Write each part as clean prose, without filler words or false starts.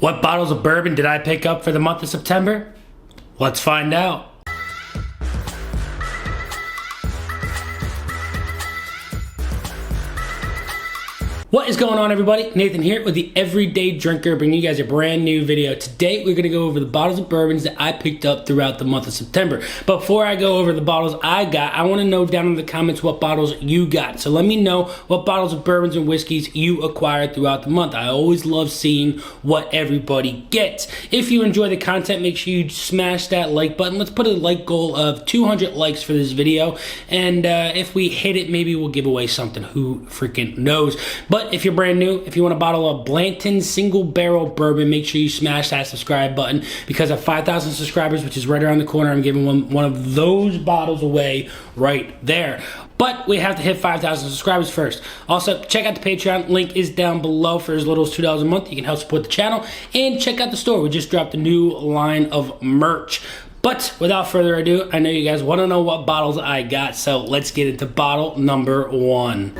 What bottles of bourbon did I pick up for the month of September? Let's find out. What is going on, everybody? Nathan here with the Everyday Drinker, bringing you guys a brand new video. Today we're going to go over the bottles of bourbons that I picked up throughout the month of September. But before I go over the bottles I got, I want to know down in the comments what bottles you got. So let me know what bottles of bourbons and whiskeys you acquired throughout the month. I always love seeing what everybody gets. If you enjoy the content, make sure you smash that like button. Let's put a like goal of 200 likes for this video. And if we hit it, maybe we'll give away something. Who freaking knows? But if you're brand new, if you want a bottle of Blantons single barrel bourbon, make sure you smash that subscribe button, because at 5,000 subscribers, which is right around the corner, I'm giving one of those bottles away right there. But we have to hit 5,000 subscribers first. Also, check out the Patreon. Link is down below. For as little as $2 a month, you can help support the channel. And check out the store. We just dropped a new line of merch. But without further ado, I know you guys want to know what bottles I got, so let's get into bottle number one.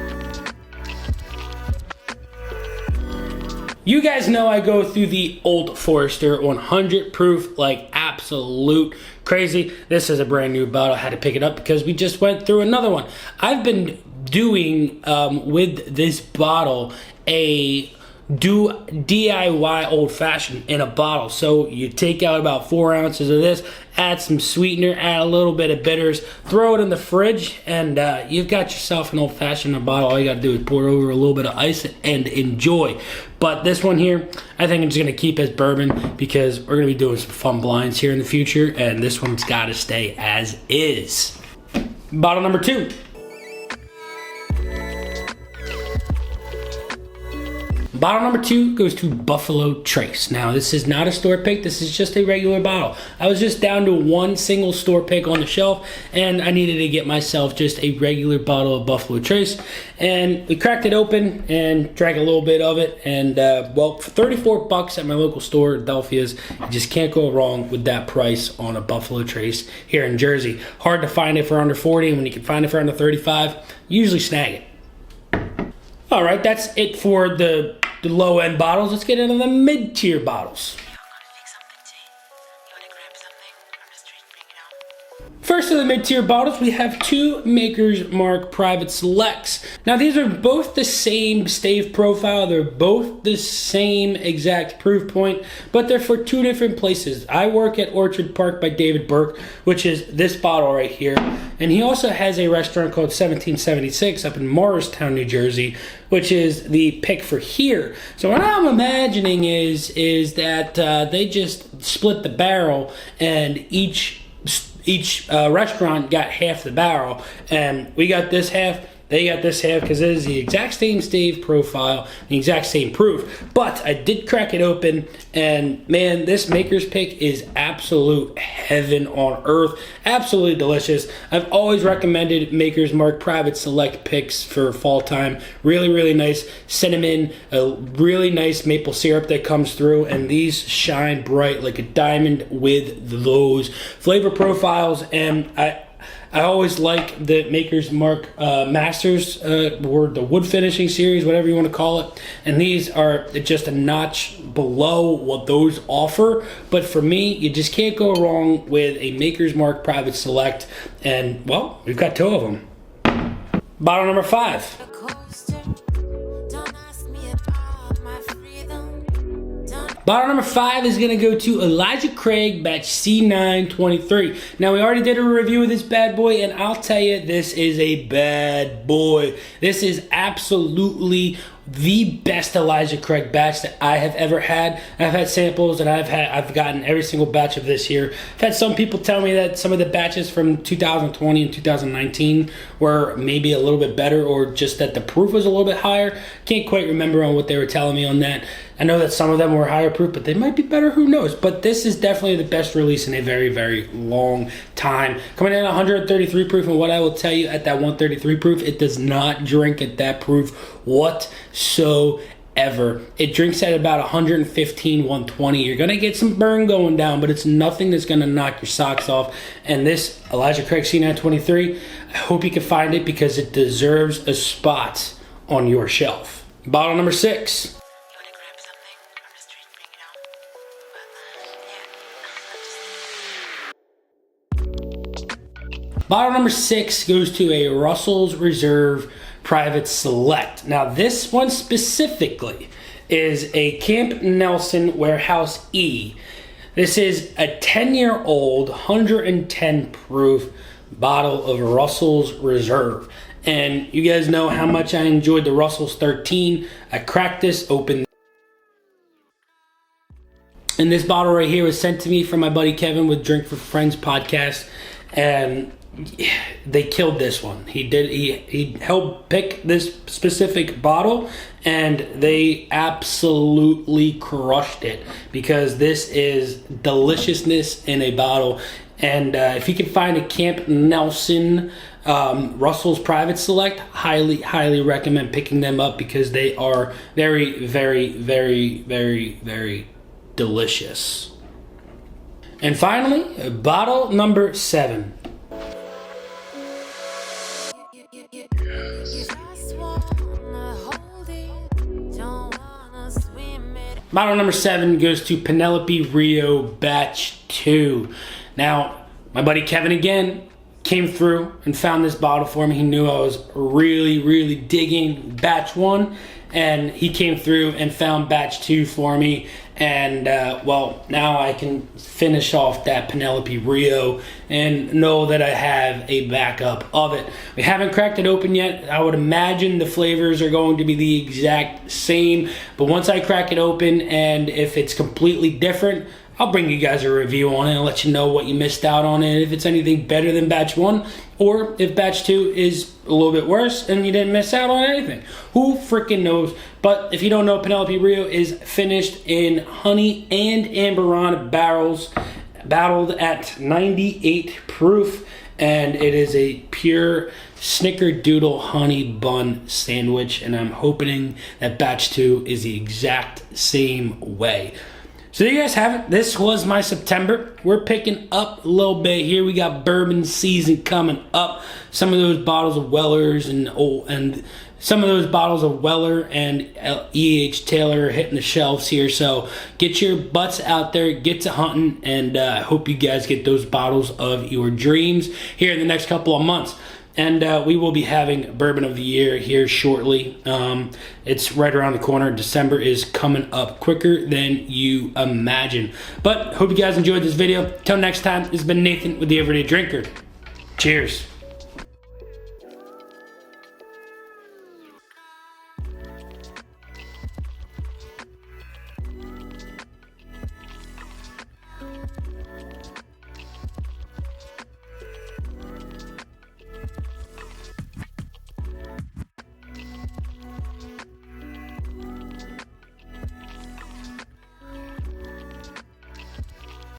You guys know I go through the Old Forester 100 proof like absolute crazy. This is a brand new bottle. I had to pick it up because we just went through another one. I've been doing with this bottle a DIY old fashioned in a bottle. So you take out about 4 ounces of this, add some sweetener, add a little bit of bitters, throw it in the fridge, and you've got yourself an old fashioned in a bottle. All you gotta do is pour over a little bit of ice and enjoy. But this one here, I think I'm just gonna keep as bourbon because we're gonna be doing some fun blinds here in the future, and this one's gotta stay as is. Bottle number two. Bottle number two goes to Buffalo Trace. Now, this is not a store pick. This is just a regular bottle. I was just down to one single store pick on the shelf, and I needed to get myself just a regular bottle of Buffalo Trace. And we cracked it open and drank a little bit of it. And, well, for 34 bucks at my local store, Adelphia's, you just can't go wrong with that price on a Buffalo Trace here in Jersey. Hard to find it for under 40, and when you can find it for under 35, you usually snag it. All right, that's it for the low-end bottles. Let's get into the mid-tier bottles. First of the mid-tier bottles, we have two Maker's Mark Private Selects. Now, these are both the same stave profile. They're both the same exact proof point, but they're for two different places. I work at Orchard Park by David Burke, which is this bottle right here. And he also has a restaurant called 1776 up in Morristown, New Jersey, which is the pick for here. So what I'm imagining is that they just split the barrel, and each restaurant got half the barrel, and we got this half, they got this half, because it is the exact same stave profile, the exact same proof. But I did crack it open, and man, this Maker's pick is absolute heaven on earth. Absolutely delicious. I've always recommended Maker's Mark Private Select picks for fall time. Really, really nice cinnamon, a really nice maple syrup that comes through, and these shine bright like a diamond with those flavor profiles. And I always like the Maker's Mark Masters, or the wood finishing series, whatever you want to call it. And these are just a notch below what those offer. But for me, you just can't go wrong with a Maker's Mark Private Select. And, well, we've got two of them. Bottle number five. Bottle number five is gonna go to Elijah Craig Batch C923. Now, we already did a review of this bad boy, and I'll tell you, this is a bad boy. This is absolutely the best Elijah Craig batch that I have ever had. I've had samples, and I've gotten every single batch of this year. I've had some people tell me that some of the batches from 2020 and 2019 were maybe a little bit better, or just that the proof was a little bit higher. Can't quite remember on what they were telling me on that. I know that some of them were higher proof, but they might be better, who knows. But this is definitely the best release in a very, very long time. Coming in at 133 proof, and what I will tell you, at that 133 proof, it does not drink at that proof whatsoever. It drinks at about 115, 120. You're gonna get some burn going down, but it's nothing that's gonna knock your socks off. And this Elijah Craig C923, I hope you can find it, because it deserves a spot on your shelf. Bottle number six. Bottle number 6 goes to a Russels Reserve Private Select. Now this one specifically is a Camp Nelson Warehouse E. This is a 10-year-old, 110 proof bottle of Russels Reserve. And you guys know how much I enjoyed the Russels 13. I cracked this open. And this bottle right here was sent to me from my buddy Kevin with Drink for Friends podcast. And they killed this one. He helped pick this specific bottle, and they absolutely crushed it, because this is deliciousness in a bottle. And if you can find a Camp Nelson Russels Private Select, highly recommend picking them up, because they are very, very, very, very, very delicious. And finally, bottle number 7. Bottle number 7 goes to Penelope Rio Batch 2. Now, my buddy Kevin again came through and found this bottle for me. He knew I was really digging Batch 1, and he came through and found Batch 2 for me. And well, now I can finish off that Penelope Rio and know that I have a backup of it. We haven't cracked it open yet. I would imagine the flavors are going to be the exact same, but once I crack it open, and if it's completely different, I'll bring you guys a review on it and let you know what you missed out on it, if it's anything better than Batch 1, or if Batch 2 is a little bit worse and you didn't miss out on anything. Who freaking knows? But if you don't know, Penelope Rio is finished in honey and Amberon barrels, battled at 98 proof, and it is a pure snickerdoodle honey bun sandwich, and I'm hoping that Batch 2 is the exact same way. So there you guys have it. This was my September. We're picking up a little bit here. We got bourbon season coming up. Some of those bottles of Weller's and some of those bottles of Weller and E.H. Taylor are hitting the shelves here. So get your butts out there, get to hunting, and I hope you guys get those bottles of your dreams here in the next couple of months. And we will be having Bourbon of the Year here shortly. It's right around the corner. December is coming up quicker than you imagine. But hope you guys enjoyed this video. Till next time, this has been Nathan with The Everyday Drinker. Cheers.